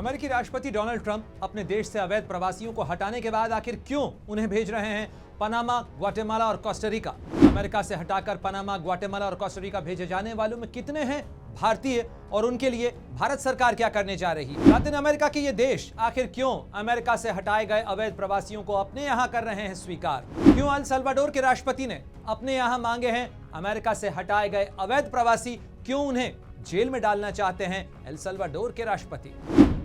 अमेरिकी राष्ट्रपति Donald Trump अपने देश से अवैध प्रवासियों को हटाने के बाद आखिर क्यों उन्हें भेज रहे हैं पनामा, ग्वाटेमाला और कोस्टारिका। अमेरिका से हटाकर पनामा, ग्वाटेमाला और कोस्टारिका भेजे जाने वालों में कितने हैं भारतीय और उनके लिए भारत सरकार क्या करने जा रही है। लातिन अमेरिका के ये देश आखिर क्यों अमेरिका से हटाए गए अवैध प्रवासियों को अपने यहां कर रहे हैं स्वीकार। क्यों एल सल्वाडोर के राष्ट्रपति ने अपने यहां मांगे हैं अमेरिका से हटाए गए अवैध प्रवासी, क्यों उन्हें जेल में डालना चाहते हैं एल सल्वाडोर के राष्ट्रपति।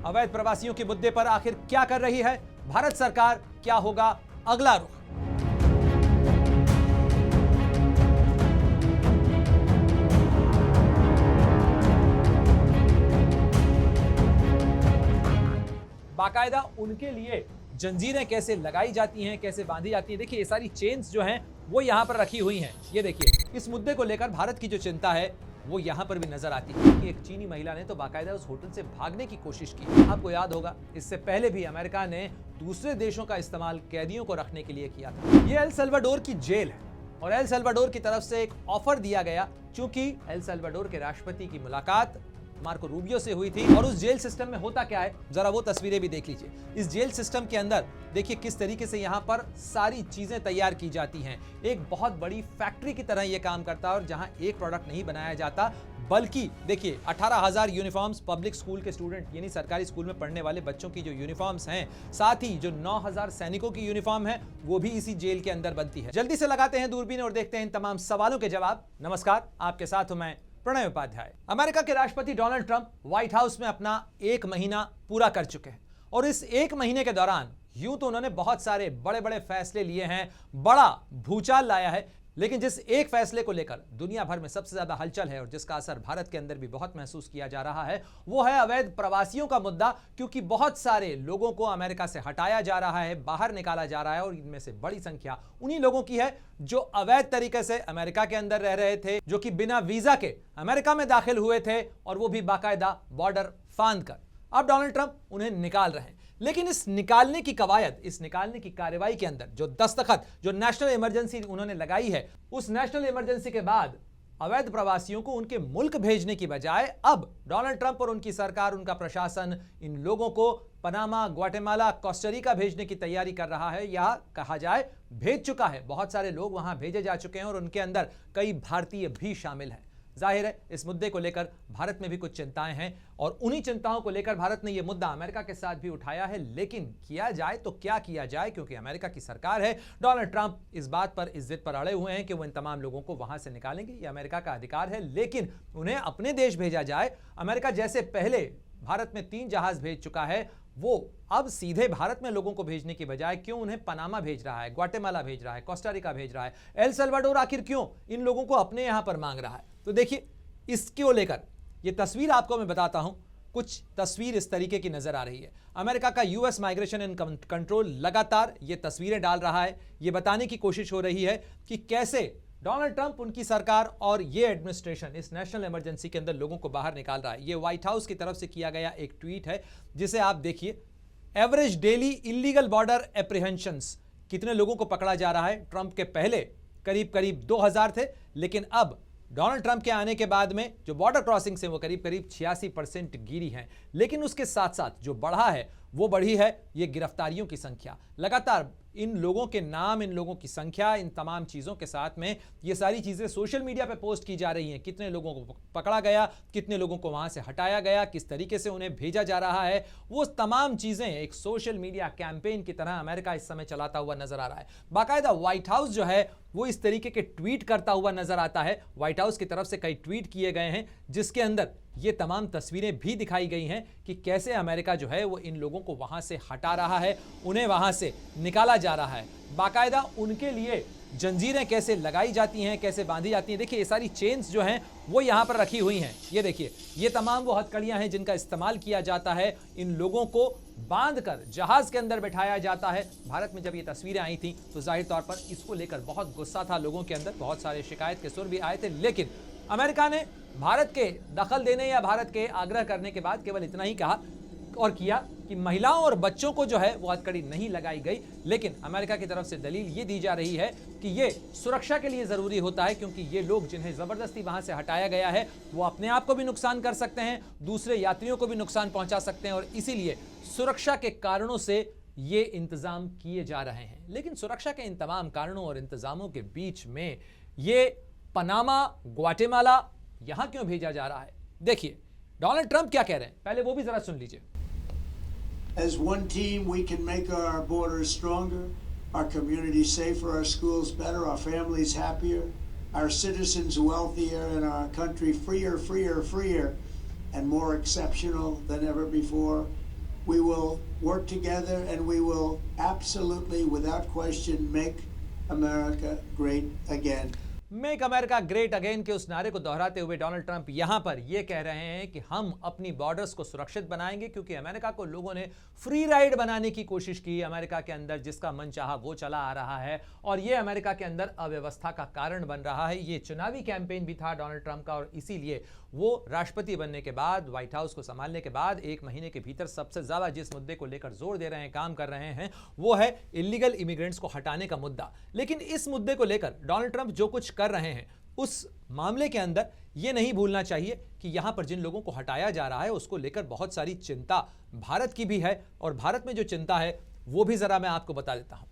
अवैध प्रवासियों के मुद्दे पर आखिर क्या कर रही है भारत सरकार, क्या होगा अगला रुख। बाकायदा उनके लिए जंजीरें कैसे लगाई जाती हैं, कैसे बांधी जाती हैं। देखिए ये सारी चेन्स जो हैं वो यहाँ पर रखी हुई हैं। ये देखिए इस मुद्दे को लेकर भारत की जो चिंता है वो यहाँ पर भी नजर आती है कि एक चीनी महिला ने तो बाकायदा उस होटल से भागने की कोशिश की। आपको याद होगा इससे पहले भी अमेरिका ने दूसरे देशों का इस्तेमाल कैदियों को रखने के लिए किया था। ये एल सल्वाडोर की जेल है और एल सल्वाडोर की तरफ से एक ऑफर दिया गया, क्योंकि एल सल्वाडोर के राष्ट्रपति की मुलाकात मार्को रूबियो से हुई थी। और उस जेल सिस्टम में होता क्या है, जरा वो तस्वीरें भी देख लीजिए। इस जेल सिस्टम के अंदर देखिए किस तरीके से यहाँ पर सारी चीजें तैयार की जाती हैं। एक बहुत बड़ी फैक्ट्री की तरह ये काम करता है और जहाँ एक प्रोडक्ट नहीं बनाया जाता बल्कि देखिए 18,000 यूनिफॉर्म्स पब्लिक स्कूल के स्टूडेंट यानी सरकारी स्कूल में पढ़ने वाले बच्चों की जो यूनिफॉर्म्स हैं, साथ ही जो 9,000 सैनिकों की यूनिफॉर्म है वो भी इसी जेल के अंदर बनती है। जल्दी से लगाते हैं दूरबीन और देखते हैं इन तमाम सवालों के जवाब। नमस्कार, आपके साथ हूं मैं प्रणय उपाध्याय। अमेरिका के राष्ट्रपति डोनाल्ड ट्रंप व्हाइट हाउस में अपना 1 महीना पूरा कर चुके हैं और इस 1 महीने के दौरान यूं तो उन्होंने बहुत सारे बड़े बड़े फैसले लिए हैं, बड़ा भूचाल लाया है, लेकिन जिस एक फैसले को लेकर दुनिया भर में सबसे ज्यादा हलचल है और जिसका असर भारत के अंदर भी बहुत महसूस किया जा रहा है वो है अवैध प्रवासियों का मुद्दा। क्योंकि बहुत सारे लोगों को अमेरिका से हटाया जा रहा है, बाहर निकाला जा रहा है और इनमें से बड़ी संख्या उन्हीं लोगों की है जो अवैध तरीके से अमेरिका के अंदर रह रहे थे, जो कि बिना वीजा के अमेरिका में दाखिल हुए थे और वो भी बाकायदा बॉर्डर फांद कर। अब डोनाल्ड ट्रंप उन्हें निकाल रहे हैं, लेकिन इस निकालने की कवायद, इस निकालने की कार्रवाई के अंदर जो दस्तखत, जो नेशनल इमरजेंसी उन्होंने लगाई है, उस नेशनल इमरजेंसी के बाद अवैध प्रवासियों को उनके मुल्क भेजने की बजाय अब डोनाल्ड ट्रंप और उनकी सरकार, उनका प्रशासन इन लोगों को पनामा, ग्वाटेमाला, कोस्टारिका भेजने की तैयारी कर रहा है, या कहा जाए भेज चुका है। बहुत सारे लोग वहां भेजे जा चुके हैं और उनके अंदर कई भारतीय भी शामिल हैं। जाहिर है इस मुद्दे को लेकर भारत में भी कुछ चिंताएं हैं और उन्हीं चिंताओं को लेकर भारत ने यह मुद्दा अमेरिका के साथ भी उठाया है। लेकिन किया जाए तो क्या किया जाए, क्योंकि अमेरिका की सरकार है, डोनाल्ड ट्रंप इस बात पर, इस जिद पर अड़े हुए हैं कि वो इन तमाम लोगों को वहां से निकालेंगे। ये अमेरिका का अधिकार है, लेकिन उन्हें अपने देश भेजा जाए। अमेरिका जैसे पहले भारत में 3 जहाज भेज चुका है, वो अब सीधे भारत में लोगों को भेजने की बजाय क्यों उन्हें पनामा भेज रहा है, ग्वाटेमाला भेज रहा है, कोस्टारिका भेज रहा है, एल सल्वाडोर आखिर क्यों इन लोगों को अपने यहां पर मांग रहा है। तो देखिए इसको लेकर ये तस्वीर आपको मैं बताता हूं। कुछ तस्वीर इस तरीके की नजर आ रही है। अमेरिका का यूएस माइग्रेशन एंड कंट्रोल लगातार ये तस्वीरें डाल रहा है, ये बताने की कोशिश हो रही है कि कैसे डोनाल्ड ट्रंप, उनकी सरकार और ये एडमिनिस्ट्रेशन इस नेशनल इमरजेंसी के अंदर लोगों को बाहर निकाल रहा है। ये व्हाइट हाउस की तरफ से किया गया एक ट्वीट है, जिसे आप देखिए। Average daily illegal border apprehensions, कितने लोगों को पकड़ा जा रहा है। ट्रंप के पहले करीब करीब 2000 थे, लेकिन अब डोनाल्ड ट्रंप के आने के बाद में जो बॉर्डर क्रॉसिंग्स हैं वो करीब करीब 86% गिरी हैं। लेकिन उसके साथ साथ जो बढ़ा है वो बढ़ी है ये गिरफ्तारियों की संख्या। लगातार इन लोगों के नाम, इन लोगों की संख्या, इन तमाम चीज़ों के साथ में ये सारी चीज़ें सोशल मीडिया पे पोस्ट की जा रही हैं। कितने लोगों को पकड़ा गया, कितने लोगों को वहाँ से हटाया गया, किस तरीके से उन्हें भेजा जा रहा है, वो तमाम चीज़ें एक सोशल मीडिया कैंपेन की तरह अमेरिका इस समय चलाता हुआ नजर आ रहा है। बाकायदा व्हाइट हाउस जो है वो इस तरीके के ट्वीट करता हुआ नजर आता है। व्हाइट हाउस की तरफ से कई ट्वीट किए गए हैं जिसके अंदर ये तमाम तस्वीरें भी दिखाई गई हैं कि कैसे अमेरिका जो है वो इन लोगों को वहां से हटा रहा है, उन्हें वहां से निकाला जा रहा है। बाकायदा उनके लिए जंजीरें कैसे लगाई जाती हैं, कैसे बांधी जाती हैं। देखिए ये सारी चेन्स जो हैं वो यहाँ पर रखी हुई हैं। ये देखिए ये तमाम वो हथकड़ियाँ हैं जिनका इस्तेमाल किया जाता है। इन लोगों को बांध कर जहाज के अंदर बैठाया जाता है। भारत में जब ये तस्वीरें आई थी तो जाहिर तौर पर इसको लेकर बहुत गुस्सा था लोगों के अंदर, बहुत सारे शिकायत के सुर भी आए थे। लेकिन अमेरिका ने भारत के दखल देने या भारत के आग्रह करने के बाद केवल इतना ही कहा, और किया कि महिलाओं और बच्चों को जो है वो हथकड़ी नहीं लगाई गई, लेकिन अमेरिका की तरफ से दलील ये दी जा रही है कि ये सुरक्षा के लिए जरूरी होता है, क्योंकि ये लोग जिन्हें जबरदस्ती वहां से हटाया गया है वो अपने आप को भी नुकसान कर सकते हैं, दूसरे यात्रियों को भी नुकसान पहुंचा सकते हैं, और इसीलिए सुरक्षा के कारणों से ये इंतजाम किए जा रहे हैं। लेकिन सुरक्षा के इन तमाम कारणों और इंतजामों के बीच में ये पनामा, ग्वाटेमाला यहां क्यों भेजा जा रहा है? देखिए डोनाल्ड ट्रंप क्या कह रहे हैं, पहले वो भी जरा सुन लीजिए। As one team, we can make our borders stronger, our communities safer, our schools better, our families happier, our citizens wealthier, and our country freer, and more exceptional than ever before. We will work together and we will absolutely, without question, make America great again. Make America great again के उस नारे को दोहराते हुए Donald Trump यहां पर यह कह रहे हैं कि हम अपनी बॉर्डर्स को सुरक्षित बनाएंगे, क्योंकि अमेरिका को लोगों ने फ्री राइड बनाने की कोशिश की। अमेरिका के अंदर जिसका मन चाहा वो चला आ रहा है और यह अमेरिका के अंदर अव्यवस्था का कारण बन रहा है। ये चुनावी कैंपेन भी था डोनाल्ड ट्रंप का, और इसीलिए वो राष्ट्रपति बनने के बाद, व्हाइट हाउस को संभालने के बाद 1 महीने के भीतर सबसे ज्यादा जिस मुद्दे को लेकर जोर दे रहे हैं, काम कर रहे हैं, वो है इलीगल इमिग्रेंट्स को हटाने का मुद्दा। लेकिन इस मुद्दे को लेकर डोनाल्ड ट्रंप जो कुछ कर रहे हैं उस मामले के अंदर यह नहीं भूलना चाहिए कि यहां पर जिन लोगों को हटाया जा रहा है उसको लेकर बहुत सारी चिंता भारत की भी है, और भारत में जो चिंता है वो भी जरा मैं आपको बता देता हूं।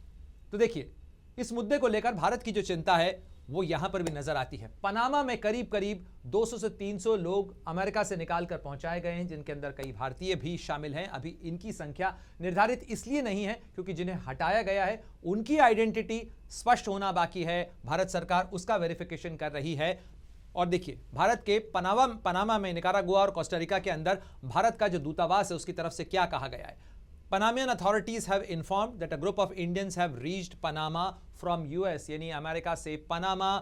तो देखिए इस मुद्दे को लेकर भारत की जो चिंता है वो यहां पर भी नजर आती है। पनामा में करीब करीब 200 से 300 लोग अमेरिका से निकाल कर पहुंचाए गए हैं, जिनके अंदर कई भारतीय भी शामिल हैं। अभी इनकी संख्या निर्धारित इसलिए नहीं है क्योंकि जिन्हें हटाया गया है उनकी आइडेंटिटी स्पष्ट होना बाकी है। भारत सरकार उसका वेरिफिकेशन कर रही है। और देखिए भारत के पनामा में, निकारागुआ और कोस्टारिका के अंदर भारत का जो दूतावास है उसकी तरफ से क्या कहा गया है। Panamanian authorities have informed that a group of Indians have reached Panama from US, यानी अमेरिका से पनामा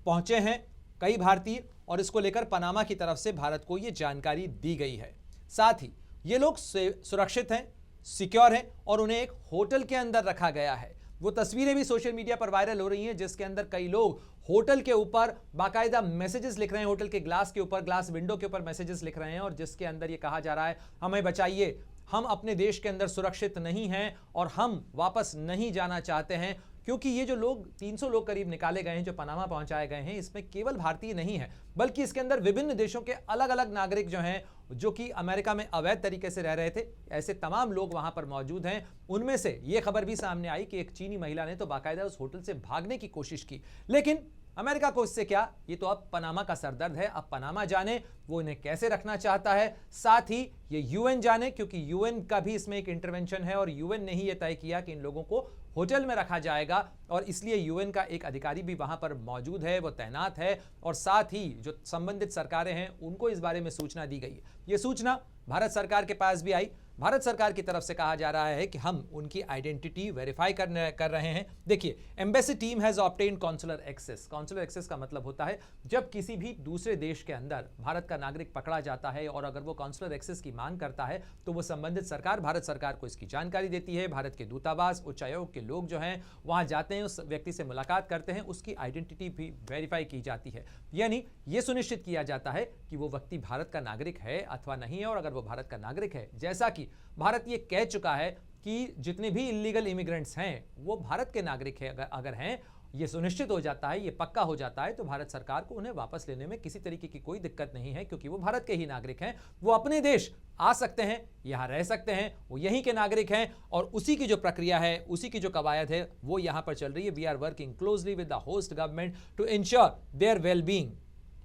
पहुंचे हैं कई भारतीय, और इसको लेकर पनामा की तरफ से भारत को यह जानकारी दी गई है। साथ ही ये लोग सुरक्षित हैं, सिक्योर हैं, और उन्हें एक होटल के अंदर रखा गया है। वो तस्वीरें भी सोशल मीडिया पर वायरल हो रही हैं जिसके अंदर कई लोग होटल के ऊपर बाकायदा मैसेजेस लिख रहे हैं, होटल के ग्लास के ऊपर, ग्लास विंडो के ऊपर मैसेजेस लिख रहे हैं, और जिसके अंदर ये कहा जा रहा है हमें बचाइए, हम अपने देश के अंदर सुरक्षित नहीं हैं और हम वापस नहीं जाना चाहते हैं। क्योंकि ये जो लोग 300 लोग करीब निकाले गए हैं जो पनामा पहुंचाए गए हैं, इसमें केवल भारतीय नहीं है बल्कि इसके अंदर विभिन्न देशों के अलग अलग नागरिक जो हैं, जो कि अमेरिका में अवैध तरीके से रह रहे थे, ऐसे तमाम लोग वहां पर मौजूद हैं। उनमें से यह खबर भी सामने आई कि एक चीनी महिला ने तो बाकायदा उस होटल से भागने की कोशिश की, लेकिन अमेरिका को इससे क्या, ये तो अब पनामा का सरदर्द है। अब पनामा जाने वो इन्हें कैसे रखना चाहता है, साथ ही ये यूएन जाने, क्योंकि यूएन का भी इसमें एक इंटरवेंशन है और यूएन ने ही ये तय किया कि इन लोगों को होटल में रखा जाएगा, और इसलिए यूएन का एक अधिकारी भी वहां पर मौजूद है, वो तैनात है, और साथ ही जो संबंधित सरकारें हैं उनको इस बारे में सूचना दी गई। ये सूचना भारत सरकार के पास भी आई। भारत सरकार की तरफ से कहा जा रहा है कि हम उनकी आइडेंटिटी वेरीफाई कर रहे हैं। देखिए embassy team has obtained consular access. Consular access का मतलब होता है जब किसी भी दूसरे देश के अंदर भारत का नागरिक पकड़ा जाता है और अगर वो कॉन्सुलर एक्सेस की मांग करता है तो वो संबंधित सरकार, भारत सरकार को इसकी जानकारी देती है। भारत के दूतावास, उच्चायोग के लोग जो हैं वहां जाते हैं, उस व्यक्ति से मुलाकात करते हैं, उसकी आइडेंटिटी भी वेरीफाई की जाती है, यानी ये सुनिश्चित किया जाता है कि वो व्यक्ति भारत का नागरिक है अथवा नहीं है। और अगर वो भारत का नागरिक है, जैसा कि भारत ये कह चुका है कि जितने भी इलीगल इमिग्रेंट्स हैं वो भारत के नागरिक हैं, अगर हैं, ये सुनिश्चित हो जाता है, ये पक्का हो जाता है, तो भारत सरकार को उन्हें वापस लेने में किसी तरीके की कोई दिक्कत नहीं है, क्योंकि वो भारत के ही नागरिक हैं। वो अपने देश आ सकते हैं, यहां रह सकते हैं, वो यहीं के नागरिक हैं, और उसी की जो प्रक्रिया है, उसी की जो कवायद है वो यहां पर चल रही है। We are working closely with the host government to ensure their well being.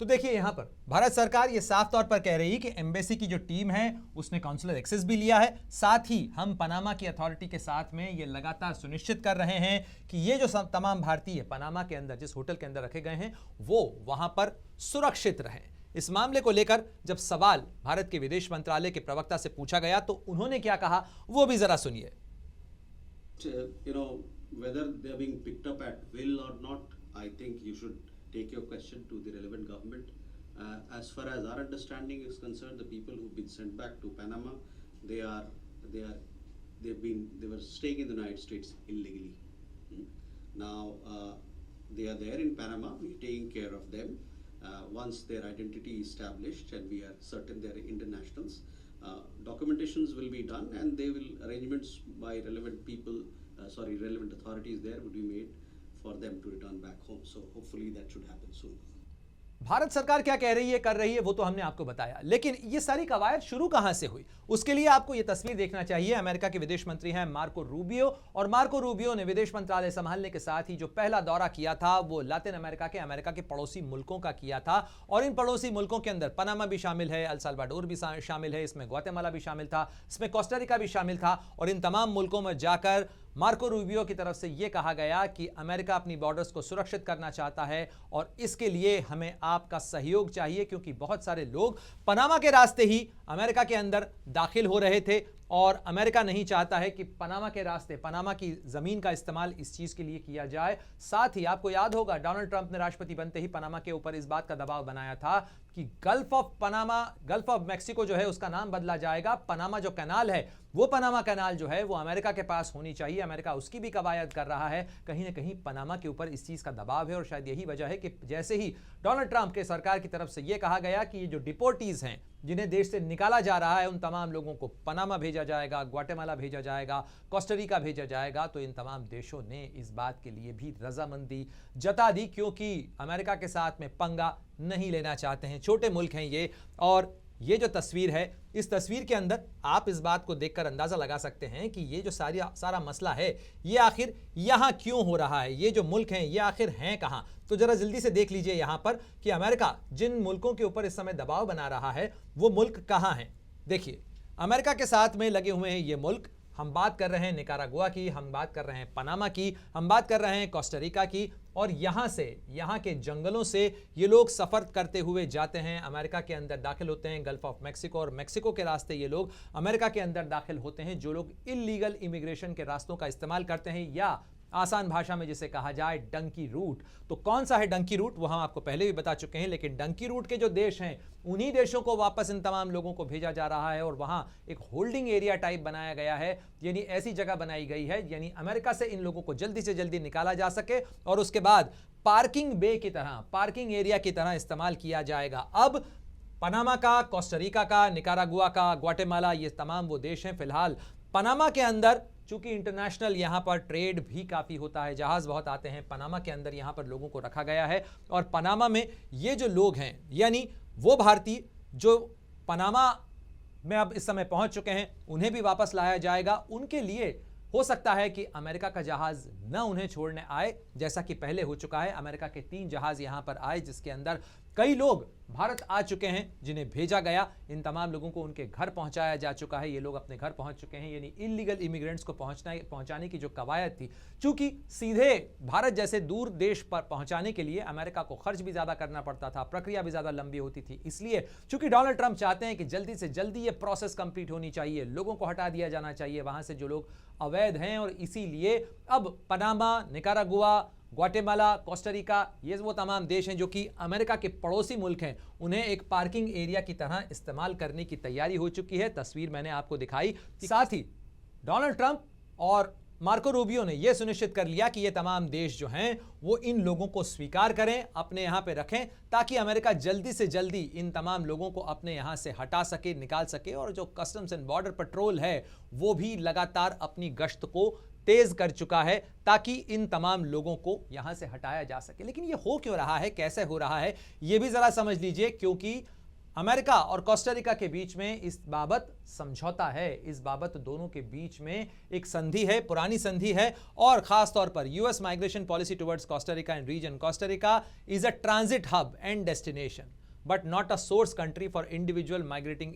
तो देखिए यहां पर भारत सरकार ये साफ तौर पर कह रही है कि एम्बेसी की जो टीम है उसने कॉन्सुलर एक्सेस भी लिया है, साथ ही हम पनामा की अथॉरिटी के साथ में ये लगातार सुनिश्चित कर रहे हैं कि ये जो तमाम भारतीय पनामा के अंदर जिस होटल के अंदर रखे गए हैं वो वहां पर सुरक्षित रहें। इस मामले को लेकर जब सवाल भारत के विदेश मंत्रालय के प्रवक्ता से पूछा गया तो उन्होंने क्या कहा वो भी जरा सुनिए। Whether they are being picked up at will or not, I think you should take your question to the relevant government. As far as our understanding is concerned, the people who've been sent back to Panama, they were staying in the United States illegally. Now they are there in Panama. We're taking care of them. Once their identity is established and we are certain they're internationals, documentations will be done, and they will arrangements by relevant people, relevant authorities there would be made for them to return back home. So hopefully that should happen soon. Bharat सरकार क्या कह रही है, कर रही है, वो तो हमने आपको बताया, लेकिन ये सारी कवायद शुरू कहां से हुई, उसके लिए आपको ये तस्वीर देखना चाहिए। अमेरिका के विदेश मंत्री हैं मार्को रूबियो, और मार्को रूबियो ने विदेश मंत्रालय संभालने के साथ ही जो पहला दौरा किया था वो लातिन अमेरिका के पड़ोसी मुल्कों का किया था, और इन पड़ोसी मुल्कों के अंदर पनामा भी शामिल है, अल साल्वाडोर भी शामिल है, इसमें ग्वाटेमाला भी शामिल था, इसमें कोस्टारिका भी शामिल था। और इन तमाम मुल्कों में जाकर मार्को रूबियो की तरफ से यह कहा गया कि अमेरिका अपनी बॉर्डर्स को सुरक्षित करना चाहता है और इसके लिए हमें आपका सहयोग चाहिए, क्योंकि बहुत सारे लोग पनामा के रास्ते ही अमेरिका के अंदर दाखिल हो रहे थे और अमेरिका नहीं चाहता है कि पनामा के रास्ते, पनामा की जमीन का इस्तेमाल इस चीज के लिए किया जाए। साथ ही आपको याद होगा डोनाल्ड ट्रंप ने राष्ट्रपति बनते ही पनामा के ऊपर इस बात का दबाव बनाया था कि गल्फ ऑफ मैक्सिको जो है उसका नाम बदला जाएगा, पनामा जो कैनाल है वो पनामा कैनाल जो है वो अमेरिका के पास होनी चाहिए। अमेरिका उसकी भी कवायद कर रहा है, कहीं ना कहीं पनामा के ऊपर इस चीज का दबाव है, और शायद यही वजह है कि जैसे ही डोनाल्ड ट्रंप के सरकार की तरफ से यह कहा गया कि ये जो डिपोर्टीज हैं जिन्हें देश से निकाला जा रहा है उन तमाम लोगों को पनामा भेजा जाएगा, ग्वाटेमाला भेजा जाएगा, कोस्टारिका भेजा जाएगा, तो इन तमाम देशों ने इस बात के लिए भी रजामंदी जता दी, क्योंकि अमेरिका के साथ में पंगा नहीं लेना चाहते हैं। छोटे मुल्क हैं ये, और ये जो तस्वीर है, इस तस्वीर के अंदर आप इस बात को देखकर अंदाजा लगा सकते हैं कि ये जो सारा मसला है ये आखिर यहां क्यों हो रहा है, ये जो मुल्क हैं ये आखिर हैं कहां। तो जरा जल्दी से देख लीजिए यहां पर कि अमेरिका जिन मुल्कों के ऊपर इस समय दबाव बना रहा है वो मुल्क कहां हैं। देखिए अमेरिका के साथ में लगे हुए हैं ये मुल्क, हम बात कर रहे हैं निकारागुआ की, हम बात कर रहे हैं पनामा की, हम बात कर रहे हैं कोस्टारिका की, और यहाँ के जंगलों से ये लोग सफ़र करते हुए जाते हैं, अमेरिका के अंदर दाखिल होते हैं गल्फ ऑफ मैक्सिको, और मैक्सिको के रास्ते ये लोग अमेरिका के अंदर दाखिल होते हैं। जो लोग इल्लीगल इमिग्रेशन के रास्तों का इस्तेमाल करते हैं, या आसान भाषा में जिसे कहा जाए डंकी रूट। तो कौन सा है डंकी रूट वो हम आपको पहले भी बता चुके हैं, लेकिन डंकी रूट के जो देश हैं उन्हीं देशों को वापस इन तमाम लोगों को भेजा जा रहा है, और वहां एक होल्डिंग एरिया टाइप बनाया गया है, यानी ऐसी जगह बनाई गई है यानी अमेरिका से इन लोगों को जल्दी से जल्दी निकाला जा सके और उसके बाद पार्किंग बे की तरह, पार्किंग एरिया की तरह इस्तेमाल किया जाएगा। अब पनामा का, कोस्टारिका का, निकारागुआ का, ग्वाटेमाला, ये तमाम वो देश हैं। फिलहाल पनामा के अंदर चूंकि इंटरनेशनल यहाँ पर ट्रेड भी काफ़ी होता है, जहाज़ बहुत आते हैं, पनामा के अंदर यहाँ पर लोगों को रखा गया है, और पनामा में ये जो लोग हैं यानी वो भारतीय जो पनामा में अब इस समय पहुंच चुके हैं उन्हें भी वापस लाया जाएगा। उनके लिए हो सकता है कि अमेरिका का जहाज़ न उन्हें छोड़ने आए, जैसा कि पहले हो चुका है। अमेरिका के 3 जहाज़ यहाँ पर आए जिसके अंदर कई लोग भारत आ चुके हैं जिन्हें भेजा गया, इन तमाम लोगों को उनके घर पहुंचाया जा चुका है, ये लोग अपने घर पहुंच चुके हैं। यानी इलीगल इमिग्रेंट्स को पहुंचाने की जो कवायद थी, चूंकि सीधे भारत जैसे दूर देश पर पहुंचाने के लिए अमेरिका को खर्च भी ज़्यादा करना पड़ता था, प्रक्रिया भी ज़्यादा लंबी होती थी, इसलिए चूंकि डोनाल्ड ट्रंप चाहते हैं कि जल्दी से जल्दी ये प्रोसेस कंप्लीट होनी चाहिए, लोगों को हटा दिया जाना चाहिए वहां से जो लोग अवैध हैं, और इसीलिए अब पनामा, निकारागुआ, ग्वाटेमाला, कोस्टारिका, ये वो तमाम देश हैं जो कि अमेरिका के पड़ोसी मुल्क हैं, उन्हें एक पार्किंग एरिया की तरह इस्तेमाल करने की तैयारी हो चुकी है। तस्वीर मैंने आपको दिखाई। साथ ही डोनाल्ड ट्रंप और मार्को रूबियो ने यह सुनिश्चित कर लिया कि ये तमाम देश जो हैं वो इन लोगों को स्वीकार करें, अपने यहाँ पे रखें, ताकि अमेरिका जल्दी से जल्दी इन तमाम लोगों को अपने यहाँ से हटा सके, निकाल सके, और जो कस्टम्स एंड बॉर्डर पेट्रोल है वो भी लगातार अपनी गश्त को तेज कर चुका है ताकि इन तमाम लोगों को यहां से हटाया जा सके। लेकिन ये हो क्यों रहा है, कैसे हो रहा है, ये भी जरा समझ लीजिए, क्योंकि अमेरिका और कोस्टारिका के बीच में इस बाबत समझौता है, इस बाबत दोनों के बीच में एक संधि है, पुरानी संधि है, और खास तौर पर US migration policy towards Costa Rica and region. Costa Rica is a transit hub and destination but not a source country for individual migrating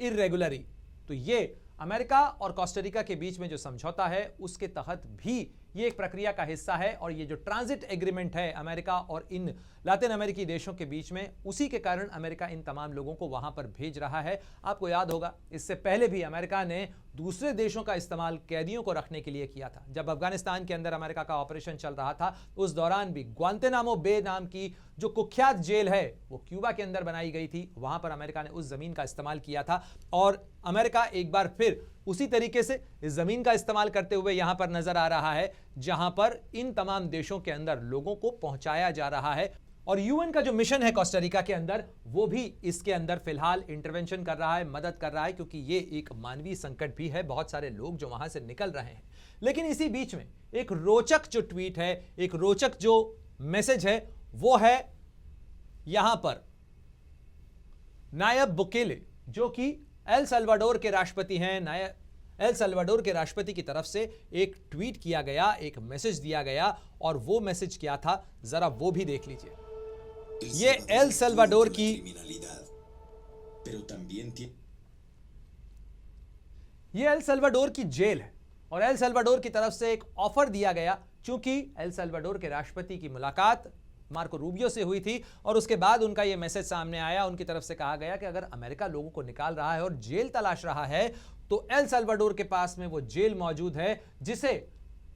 irregularly. तो ये अमेरिका और कोस्टारिका के बीच में जो समझौता है उसके तहत भी ये एक प्रक्रिया का हिस्सा है, और ये जो ट्रांजिट एग्रीमेंट है अमेरिका और इन लातिन अमेरिकी देशों के बीच में, उसी के कारण अमेरिका इन तमाम लोगों को वहां पर भेज रहा है। आपको याद होगा इससे पहले भी अमेरिका ने दूसरे देशों का इस्तेमाल कैदियों को रखने के लिए किया था। जब अफगानिस्तान के अंदर अमेरिका का ऑपरेशन चल रहा था उस दौरान भी ग्वांतेनामो बे नाम की जो कुख्यात जेल है वो क्यूबा के अंदर बनाई गई थी, वहां पर अमेरिका ने उस जमीन का इस्तेमाल किया था, और अमेरिका एक बार फिर उसी तरीके से इस जमीन का इस्तेमाल करते हुए यहां पर नजर आ रहा है, जहां पर इन तमाम देशों के अंदर लोगों को पहुंचाया जा रहा है। और यूएन का जो मिशन है कोस्टा रिका के अंदर, वो भी इसके अंदर फिलहाल इंटरवेंशन कर रहा है, मदद कर रहा है, क्योंकि ये एक मानवीय संकट भी है, बहुत सारे लोग जो वहां से निकल रहे हैं। लेकिन इसी बीच में एक रोचक जो ट्वीट है, एक रोचक जो मैसेज है, वो है यहां पर नायब बुकेले, जो कि एल सल्वाडोर के राष्ट्रपति हैं। नायब एल सल्वाडोर के राष्ट्रपति की तरफ से एक ट्वीट किया गया, एक मैसेज दिया गया, और वो मैसेज क्या था जरा वो भी देख लीजिए। ये एल सल्वाडोर की जेल है, और एल सल्वाडोर की तरफ से एक ऑफर दिया गया, क्योंकि एल सल्वाडोर के राष्ट्रपति की मुलाकात मार्को रूबियो से हुई थी, और उसके बाद उनका यह मैसेज सामने आया। उनकी तरफ से कहा गया कि अगर अमेरिका लोगों को निकाल रहा है और जेल तलाश रहा है, तो एल सल्वाडोर के पास में वो जेल मौजूद है, जिसे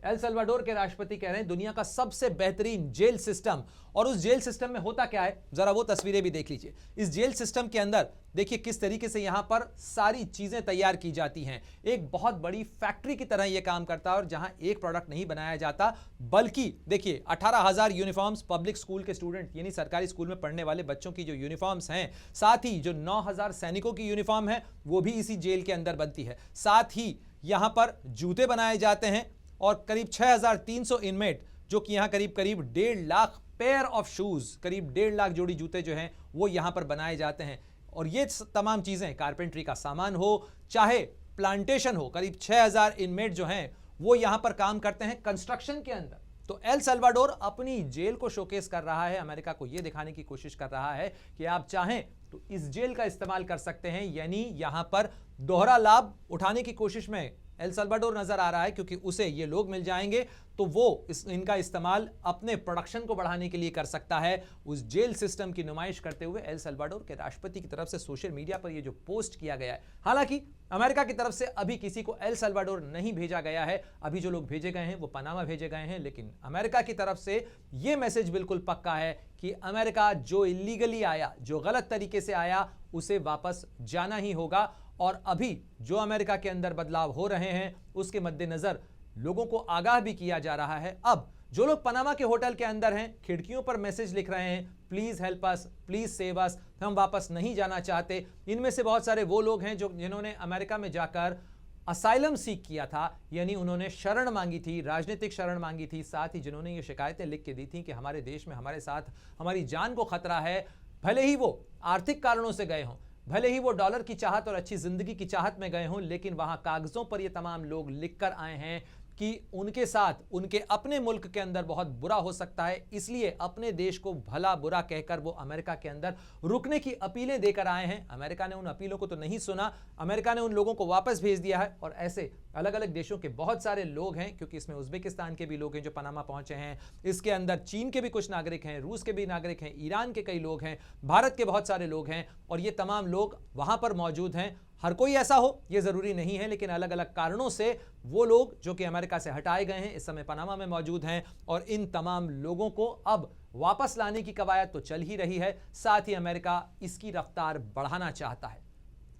एल सल्वाडोर के राष्ट्रपति कह रहे हैं दुनिया का सबसे बेहतरीन जेल सिस्टम। और उस जेल सिस्टम में होता क्या है, जरा वो तस्वीरें भी देख लीजिए। इस जेल सिस्टम के अंदर देखिए किस तरीके से यहां पर सारी चीजें तैयार की जाती हैं। एक बहुत बड़ी फैक्ट्री की तरह यह काम करता है, और जहां एक प्रोडक्ट नहीं बनाया जाता, बल्कि देखिए 18,000 यूनिफॉर्म्स पब्लिक स्कूल के स्टूडेंट, यानी सरकारी स्कूल में पढ़ने वाले बच्चों की जो यूनिफॉर्म्स हैं, साथ ही जो 9,000 सैनिकों की यूनिफॉर्म है, वो भी इसी जेल के अंदर बनती है। साथ ही यहां पर जूते बनाए जाते हैं, और करीब 6,300 इनमेट, जो कि यहां करीब 1.5 लाख पेयर ऑफ शूज, करीब 1.5 लाख जोड़ी जूते जो हैं वो यहां पर बनाए जाते हैं। और ये तमाम चीजें, कारपेंट्री का सामान हो, चाहे प्लांटेशन हो, करीब 6,000 इनमेट जो हैं वो यहां पर काम करते हैं कंस्ट्रक्शन के अंदर। तो एल सल्वाडोर अपनी जेल को शोकेस कर रहा है, अमेरिका को यह दिखाने की कोशिश कर रहा है कि आप चाहें तो इस जेल का इस्तेमाल कर सकते हैं, यानी यहां पर दोहरा लाभ उठाने की कोशिश में एल सल्वाडोर नजर आ रहा है, क्योंकि उसे ये लोग मिल जाएंगे तो वो इनका इस्तेमाल अपने प्रोडक्शन को बढ़ाने के लिए कर सकता है। उस जेल सिस्टम की नुमाइश करते हुए एल सल्वाडोर के राष्ट्रपति की तरफ से सोशल मीडिया पर ये जो पोस्ट किया गया है, हालांकि अमेरिका की तरफ से अभी किसी को एल सल्वाडोर नहीं भेजा गया है। अभी जो लोग भेजे गए हैं वो पनामा भेजे गए हैं, लेकिन अमेरिका की तरफ से ये मैसेज बिल्कुल पक्का है कि अमेरिका जो इलीगली आया, जो गलत तरीके से आया, उसे वापस जाना ही होगा। और अभी जो अमेरिका के अंदर बदलाव हो रहे हैं, उसके मद्देनजर लोगों को आगाह भी किया जा रहा है। अब जो लोग पनामा के होटल के अंदर हैं, खिड़कियों पर मैसेज लिख रहे हैं, please help us, please save us, हम वापस नहीं जाना चाहते। इनमें से बहुत सारे वो लोग हैं जिन्होंने अमेरिका में जाकर असाइलम सीख किया था, यानी उन्होंने शरण मांगी थी, राजनीतिक शरण मांगी थी। साथ ही जिन्होंने ये शिकायतें लिख के दी थी कि हमारे देश में हमारे साथ हमारी जान को खतरा है, भले ही वो आर्थिक कारणों से गए हों, भले ही वो डॉलर की चाहत और अच्छी जिंदगी की चाहत में गए हों, लेकिन वहां कागजों पर ये तमाम लोग लिखकर आए हैं कि उनके साथ उनके अपने मुल्क के अंदर बहुत बुरा हो सकता है, इसलिए अपने देश को भला बुरा कहकर वो अमेरिका के अंदर रुकने की अपीलें देकर आए हैं। अमेरिका ने उन अपीलों को तो नहीं सुना, अमेरिका ने उन लोगों को वापस भेज दिया है। और ऐसे अलग अलग देशों के बहुत सारे लोग हैं, क्योंकि इसमें उज्बेकिस्तान के भी लोग हैं जो पनामा पहुंचे हैं, इसके अंदर चीन के भी कुछ नागरिक हैं, रूस के भी नागरिक हैं, ईरान के कई लोग हैं, भारत के बहुत सारे लोग हैं, और ये तमाम लोग वहां पर मौजूद हैं। हर कोई ऐसा हो ये जरूरी नहीं है, लेकिन अलग अलग कारणों से वो लोग जो कि अमेरिका से हटाए गए हैं, इस समय पनामा में मौजूद हैं, और इन तमाम लोगों को अब वापस लाने की कवायद तो चल ही रही है। साथ ही अमेरिका इसकी रफ्तार बढ़ाना चाहता है।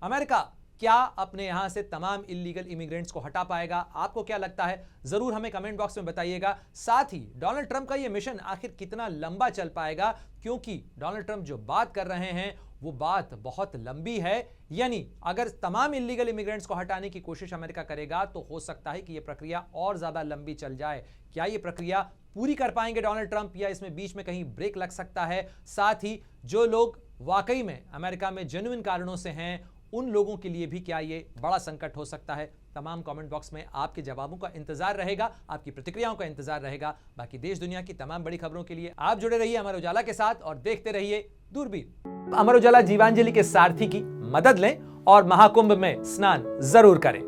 अमेरिका क्या अपने यहां से तमाम इलीगल इमिग्रेंट्स को हटा पाएगा? आपको क्या लगता है? जरूर हमें कमेंट बॉक्स में बताइएगा। साथ ही डोनाल्ड ट्रंप का यह मिशन आखिर कितना लंबा चल पाएगा, क्योंकि डोनाल्ड ट्रंप जो बात कर रहे हैं वो बात बहुत लंबी है। यानी अगर तमाम इलीगल इमिग्रेंट्स को हटाने की कोशिश अमेरिका करेगा तो हो सकता है कि यह प्रक्रिया और ज्यादा लंबी चल जाए। क्या यह प्रक्रिया पूरी कर पाएंगे डोनाल्ड ट्रंप, या इसमें बीच में कहीं ब्रेक लग सकता है? साथ ही जो लोग वाकई में अमेरिका में जेन्युइन कारणों से हैं, उन लोगों के लिए भी क्या ये बड़ा संकट हो सकता है? तमाम कमेंट बॉक्स में आपके जवाबों का इंतजार रहेगा, आपकी प्रतिक्रियाओं का इंतजार रहेगा। बाकी देश दुनिया की तमाम बड़ी खबरों के लिए आप जुड़े रहिए अमर उजाला के साथ और देखते रहिए दूरबीन। अमर उजाला जीवांजलि के सारथी की मदद लें और महाकुंभ में स्नान जरूर करें।